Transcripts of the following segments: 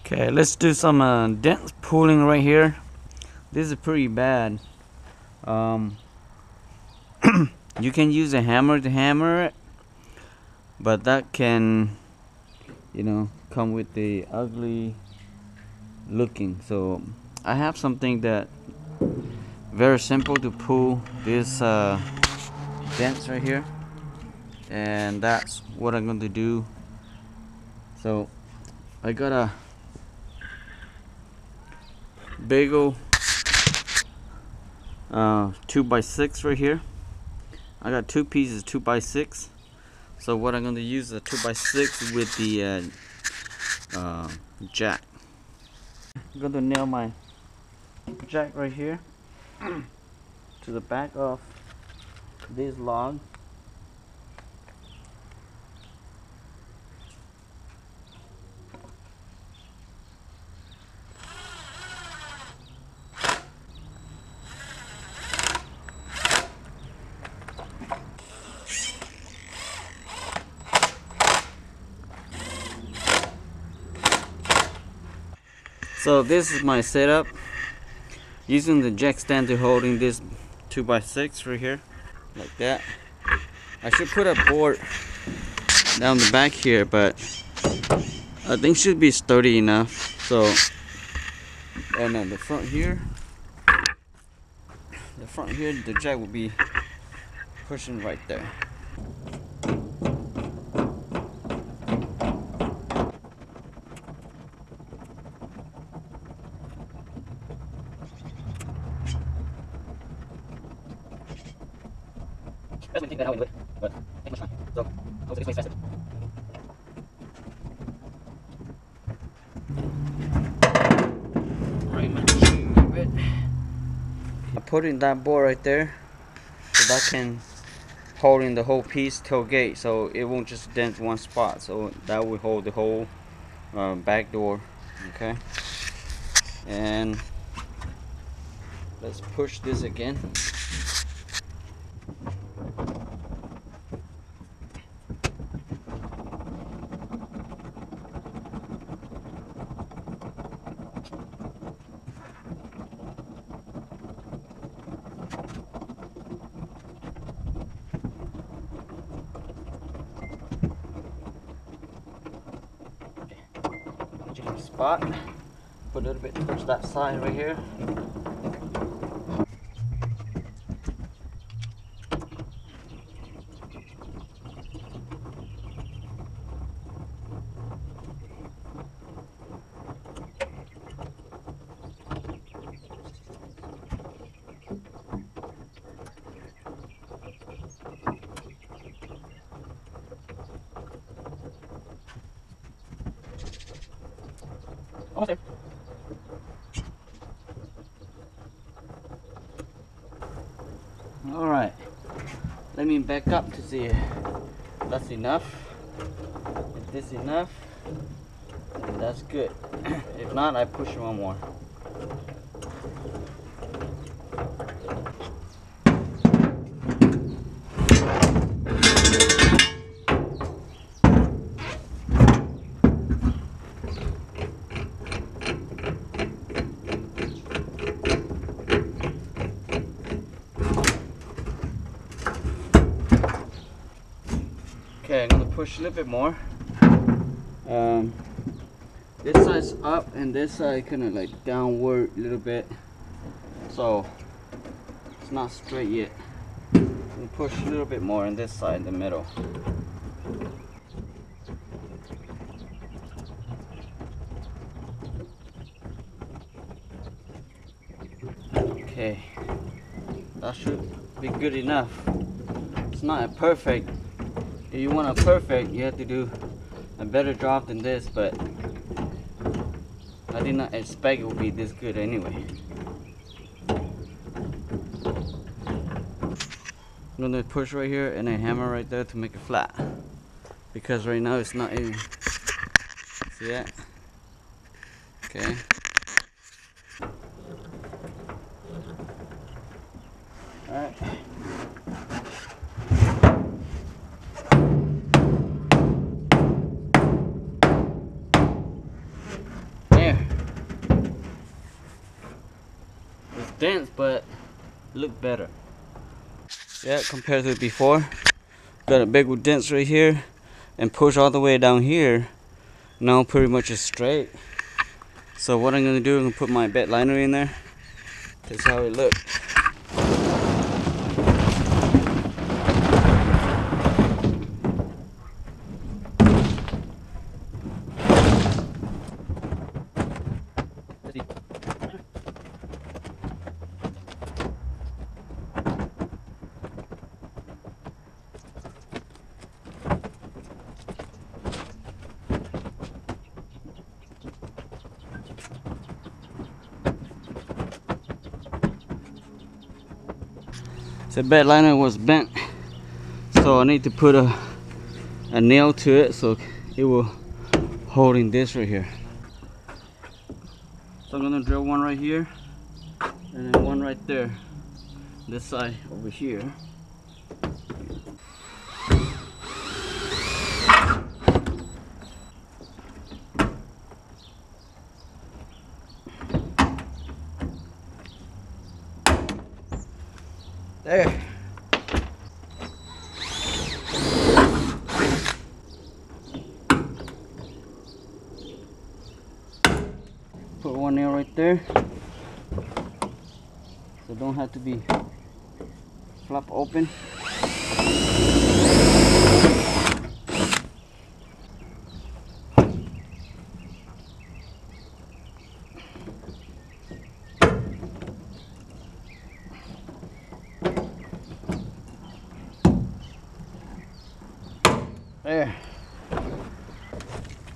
Okay, let's do some dent pulling right here. This is pretty bad. Um, you can use a hammer to hammer it, but that can, come with the ugly looking. So I have something that very simple to pull this dents right here, and that's what I'm going to do. So I got a big old 2x6 right here. I got two pieces 2x6. So what I'm going to use the 2x6 with the jack. I'm going to nail my jack right here to the back of this log. So this is my setup, using the jack stand to holding this 2x6 right here, like that. I should put a board down the back here, but I think should be sturdy enough. So, and then the front here, the jack will be pushing right there. That's when you think that how we do it, but take much time. So, hopefully this way is faster. Right, my shoe a bit. I'm putting that board right there, so that can hold in the whole piece tailgate, so it won't just dent one spot. So that will hold the whole back door. Okay, and let's push this again. Spot, put a little bit towards that side right here. Almost there. Alright, let me back up to see if that's enough. If this is enough, then that's good. If not, I push one more. Okay, I'm gonna push a little bit more. This side's up and this side kind of like downward a little bit, so it's not straight yet. I'm gonna push a little bit more on this side in the middle. Okay, that should be good enough. It's not a perfect. If you want a perfect, you have to do a better job than this, but I did not expect it would be this good anyway. I'm gonna push right here and a hammer right there to make it flat, because right now it's not even. See that? Okay. Alright. dents, but look better. Yeah, compared to before. Got a big dents right here and push all the way down here. Now pretty much is straight. So what I'm gonna do, I'm gonna put my bed liner in there. That's how it looks. The bed liner was bent, so I need to put a nail to it so it will hold in this right here. So I'm gonna drill one right here and then one right there, this side over here. There. Put one nail right there. So don't have to be flap open. There.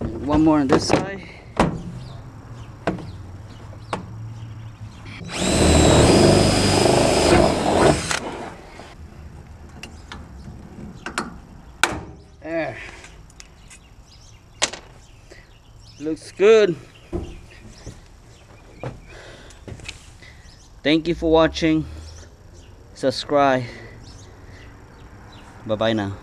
And one more on this side. There. Looks good. Thank you for watching. Subscribe. Bye bye now.